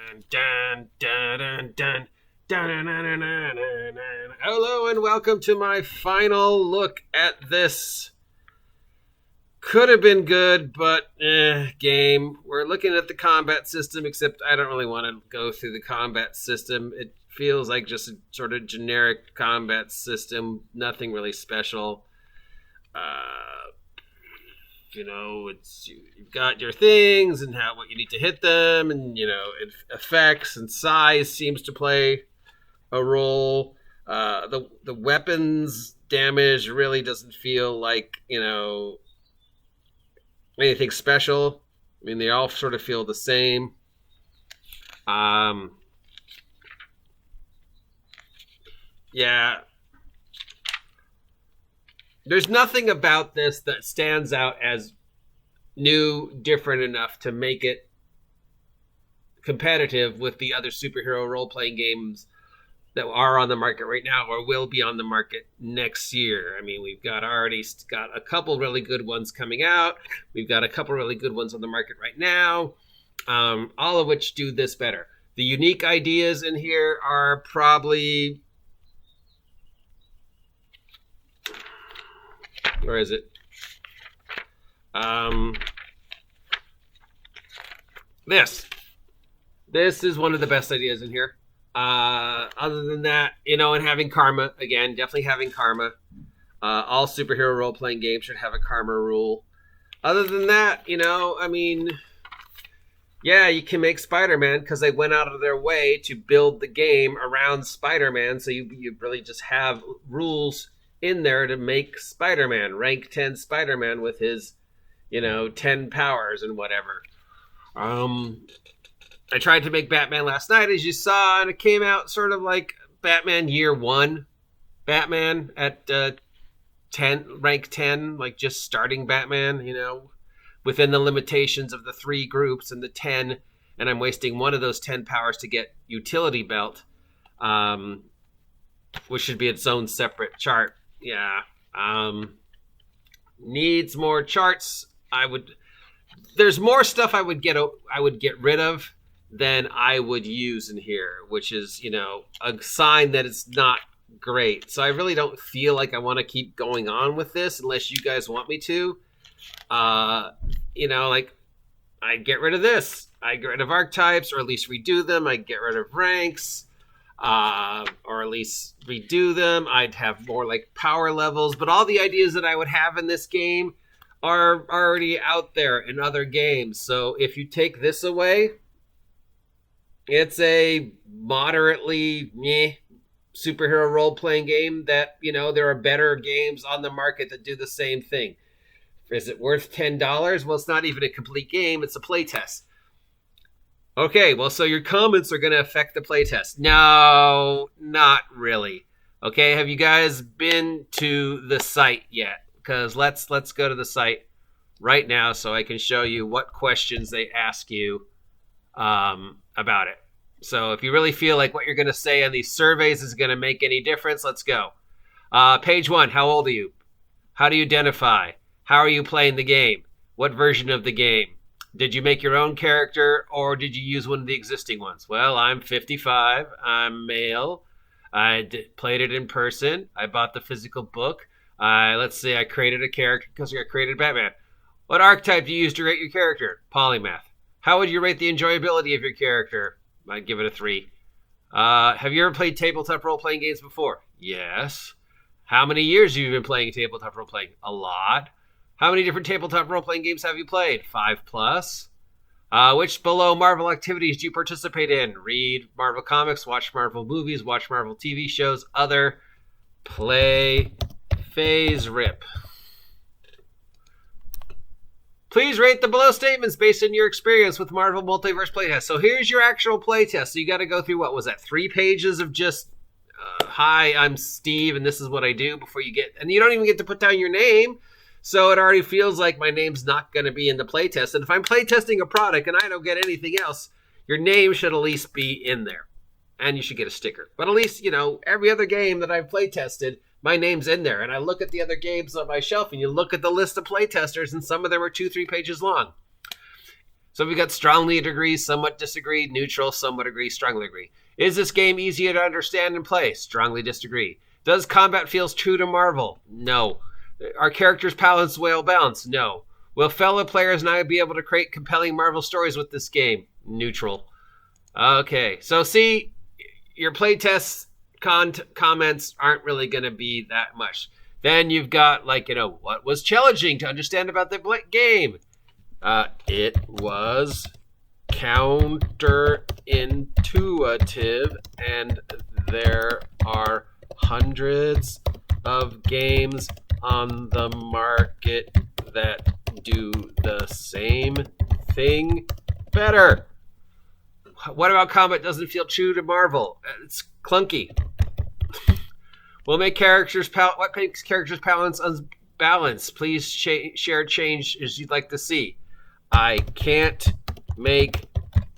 dun, dun, dun, dun, dun, dun, dun, dun, dun, dun, dun. Hello and welcome to my final look at this. Could have been good, but game. We're looking at the combat system, except I don't really want to go through the combat system. It feels like just a sort of generic combat system, nothing really special. You've got your things and what you need to hit them, and effects and size seems to play a role. The weapons damage really doesn't feel like anything special. I mean, they all sort of feel the same. Yeah. There's nothing about this that stands out as new, different enough to make it competitive with the other superhero role-playing games that are on the market right now or will be on the market next year. I mean, we've already got a couple really good ones coming out. We've got a couple really good ones on the market right now, all of which do this better. The unique ideas in here are probably... Where is it? This is one of the best ideas in here. Other than that, and having karma, again, definitely having karma. All superhero role-playing games should have a karma rule. Other than that, you can make Spider-Man because they went out of their way to build the game around Spider-Man, so you really just have rules in there to make Spider-Man, rank 10 Spider-Man with his, 10 powers and whatever. I tried to make Batman last night, as you saw, and it came out sort of like Batman Year 1. Batman at 10, rank 10, like just starting Batman, within the limitations of the 3 groups and the 10, and I'm wasting one of those 10 powers to get Utility Belt, which should be its own separate chart. Yeah. Needs more charts. There's more stuff I would get rid of than I would use in here, which is, a sign that it's not great. So I really don't feel like I want to keep going on with this unless you guys want me to. I get rid of this. I get rid of archetypes, or at least redo them. I get rid of ranks. Or at least redo them. I'd have more like power levels, but all the ideas that I would have in this game are already out there in other games. So if you take this away, it's a moderately superhero role-playing game that, there are better games on the market that do the same thing. Is it worth $10? Well, it's not even a complete game. It's a playtest. Okay, well, so your comments are going to affect the playtest. No, not really. Okay, have you guys been to the site yet? Because let's go to the site right now so I can show you what questions they ask you about it. So if you really feel like what you're going to say on these surveys is going to make any difference, let's go. Page 1, how old are you? How do you identify? How are you playing the game? What version of the game? Did you make your own character, or did you use one of the existing ones? Well, I'm 55. I'm male. I played it in person. I bought the physical book. Let's say I created a character because I created Batman. What archetype do you use to rate your character? Polymath. How would you rate the enjoyability of your character? I'd give it a 3. Have you ever played tabletop role-playing games before? Yes. How many years have you been playing tabletop role-playing? A lot. How many different tabletop role-playing games have you played? 5+. Which below Marvel activities do you participate in? Read Marvel comics, watch Marvel movies, watch Marvel TV shows, other, play Faserip. Please rate the below statements based on your experience with Marvel Multyverse Playtest. So here's your actual playtest. So you got to go through, 3 pages of just, hi, I'm Steve, and this is what I do before you get... And you don't even get to put down your name. So it already feels like my name's not going to be in the playtest. And if I'm playtesting a product and I don't get anything else, your name should at least be in there. And you should get a sticker. But at least, every other game that I've playtested, my name's in there. And I look at the other games on my shelf and you look at the list of playtesters and some of them are 2-3 pages long. So we got strongly agree, somewhat disagree, neutral, somewhat agree, strongly agree. Is this game easier to understand and play? Strongly disagree. Does combat feels true to Marvel? No. Are characters' palettes well balanced? No. Will fellow players now be able to create compelling Marvel stories with this game? Neutral. Okay, so see, your playtest comments aren't really going to be that much. Then you've got, like, what was challenging to understand about the game? It was counterintuitive, and there are hundreds of games on the market that do the same thing better. What about combat doesn't feel true to Marvel? It's clunky. What makes characters' balance unbalanced? Please share changes you'd like to see. I can't make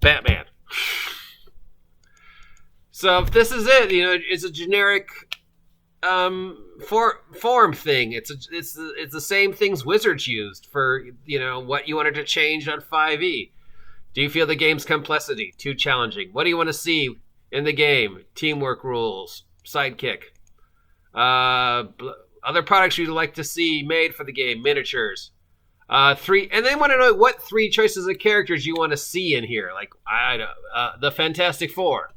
Batman. So if this is it, it's a generic form thing. It's the same things Wizards used for what you wanted to change on 5e. Do you feel the game's complexity too challenging? What do you want to see in the game? Teamwork rules, sidekick, other products you'd like to see made for the game, miniatures. Three, and they want to know what 3 choices of characters you want to see in here. Like the Fantastic Four,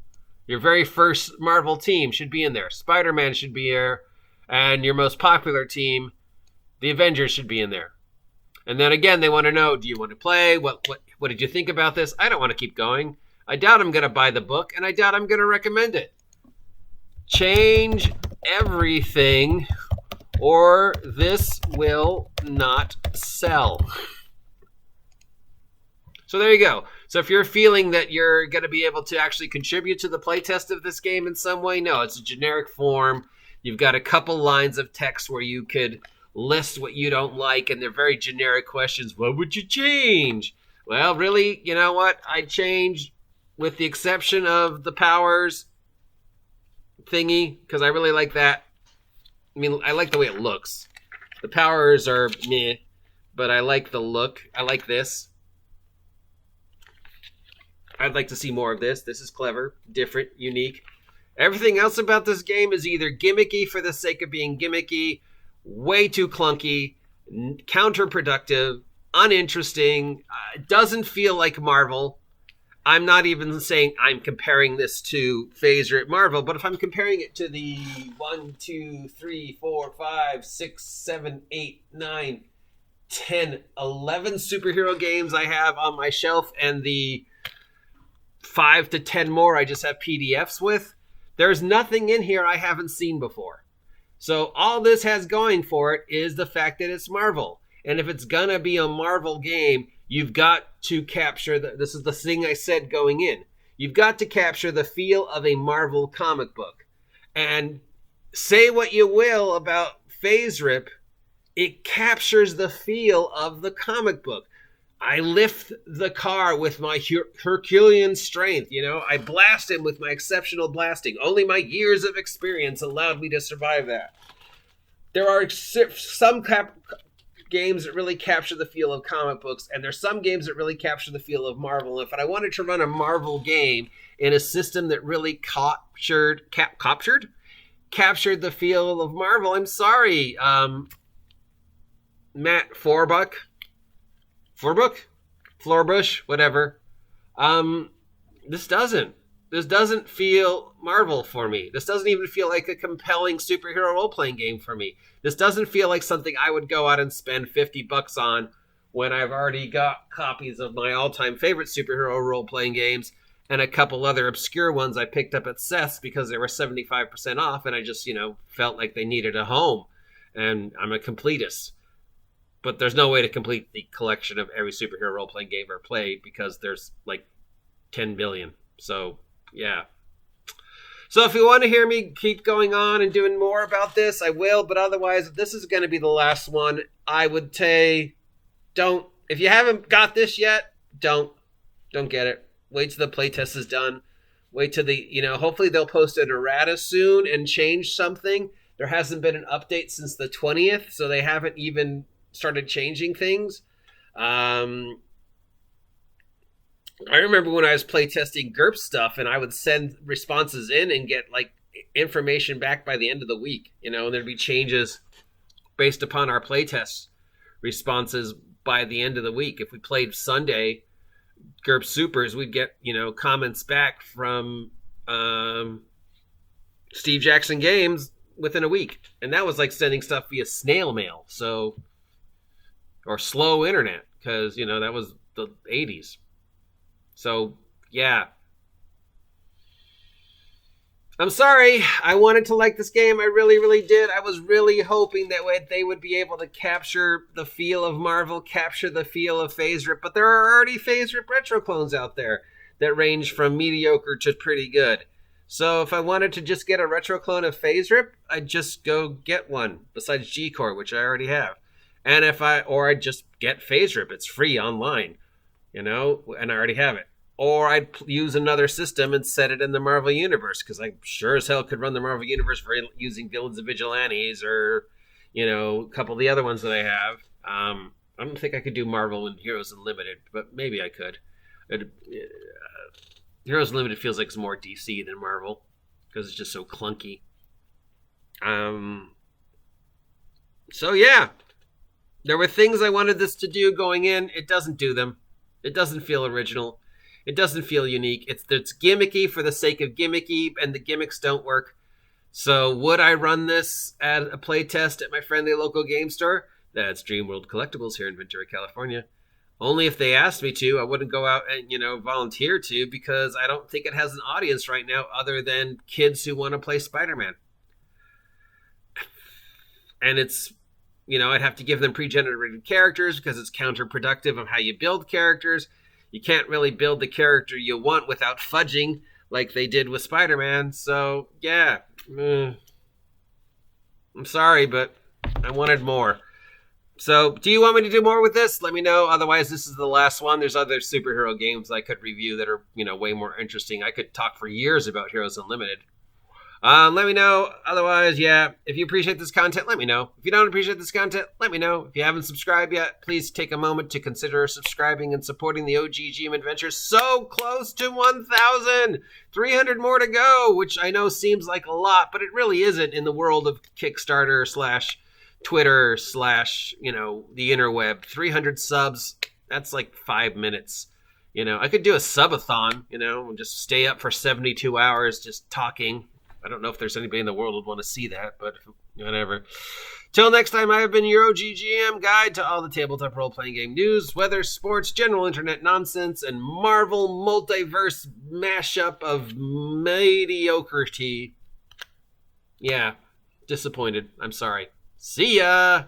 your very first Marvel team should be in there. Spiderman should be here, and your most popular team, the Avengers, should be in there. And then again, they want to know: do you want to play? What did you think about this? I don't want to keep going. I doubt I'm going to buy the book, and I doubt I'm going to recommend it. Change everything, or this will not sell. So there you go. So if you're feeling that you're going to be able to actually contribute to the playtest of this game in some way, no, it's a generic form. You've got a couple lines of text where you could list what you don't like, and they're very generic questions. What would you change? Well, really, you know what? I'd change, with the exception of the powers thingy, because I really like that. I mean, I like the way it looks. The powers are meh, but I like the look. I like this. I'd like to see more of this. This is clever, different, unique. Everything else about this game is either gimmicky for the sake of being gimmicky, way too clunky, counterproductive, uninteresting, doesn't feel like Marvel. I'm not even saying I'm comparing this to Faserip Marvel, but if I'm comparing it to the 1, 2, 3, 4, 5, 6, 7, 8, 9, 10, 11 superhero games I have on my shelf, and the 5 to 10 more I just have PDFs with, there's nothing in here I haven't seen before. So all this has going for it is the fact that it's Marvel. And if it's going to be a Marvel game, you've got to capture, this is the thing I said going in, you've got to capture the feel of a Marvel comic book. And say what you will about Faserip, it captures the feel of the comic book. I lift the car with my Herculean strength, I blast him with my exceptional blasting. Only my years of experience allowed me to survive that. There are some games that really capture the feel of comic books, and there's some games that really capture the feel of Marvel. If I wanted to run a Marvel game in a system that really captured the feel of Marvel, I'm sorry, Matt Floorbush, whatever. This doesn't feel Marvel for me. This doesn't even feel like a compelling superhero role-playing game for me. This doesn't feel like something I would go out and spend $50 on when I've already got copies of my all-time favorite superhero role-playing games and a couple other obscure ones I picked up at Seth's because they were 75% off, and I just, felt like they needed a home. And I'm a completist. But there's no way to complete the collection of every superhero role-playing game ever played because there's like 10 billion. So, yeah. So if you want to hear me keep going on and doing more about this, I will. But otherwise, if this is going to be the last one, I would say don't. If you haven't got this yet, don't get it. Wait till the playtest is done. Wait till hopefully they'll post an errata soon and change something. There hasn't been an update since the 20th, so they haven't even started changing things. I remember when I was playtesting GURP stuff, and I would send responses in and get like information back by the end of the week. And there'd be changes based upon our playtest responses by the end of the week. If we played Sunday GURP Supers, we'd get comments back from Steve Jackson Games within a week, and that was like sending stuff via snail mail, or slow internet, because that was the 80s. So yeah, I'm sorry. I wanted to like this game. I really, really did. I was really hoping that they would be able to capture the feel of Marvel, capture the feel of Faserip, but there are already Faserip retro clones out there that range from mediocre to pretty good. So if I wanted to just get a retro clone of Faserip, I'd just go get one, besides G-Core, which I already have. And I'd just get Faserip. It's free online, and I already have it. Or I'd use another system and set it in the Marvel Universe, because I sure as hell could run the Marvel Universe using Villains and Vigilantes, or, a couple of the other ones that I have. I don't think I could do Marvel and Heroes Unlimited, but maybe I could. Heroes Unlimited feels like it's more DC than Marvel, because it's just so clunky. So yeah, there were things I wanted this to do going in. It doesn't do them. It doesn't feel original. It doesn't feel unique. It's gimmicky for the sake of gimmicky, and the gimmicks don't work. So would I run this at a playtest at my friendly local game store? That's Dreamworld Collectibles here in Ventura, California. Only if they asked me to. I wouldn't go out and, volunteer to, because I don't think it has an audience right now other than kids who want to play Spider-Man. And it's, I'd have to give them pre-generated characters, because it's counterproductive of how you build characters. You can't really build the character you want without fudging like they did with Spider-Man. So, yeah. I'm sorry, but I wanted more. So, do you want me to do more with this? Let me know. Otherwise, this is the last one. There's other superhero games I could review that are, way more interesting. I could talk for years about Heroes Unlimited. Let me know. Otherwise, yeah, if you appreciate this content, let me know. If you don't appreciate this content, let me know. If you haven't subscribed yet, please take a moment to consider subscribing and supporting the OG GM Adventures. So close to 1,000! 300 more to go, which I know seems like a lot, but it really isn't in the world of Kickstarter / Twitter / the interweb. 300 subs, that's like 5 minutes. I could do a subathon, and just stay up for 72 hours just talking. I don't know if there's anybody in the world who would want to see that, but whatever. Till next time, I have been your OG GM, guide to all the tabletop role-playing game news, weather, sports, general internet nonsense, and Marvel multiverse mashup of mediocrity. Yeah, disappointed. I'm sorry. See ya!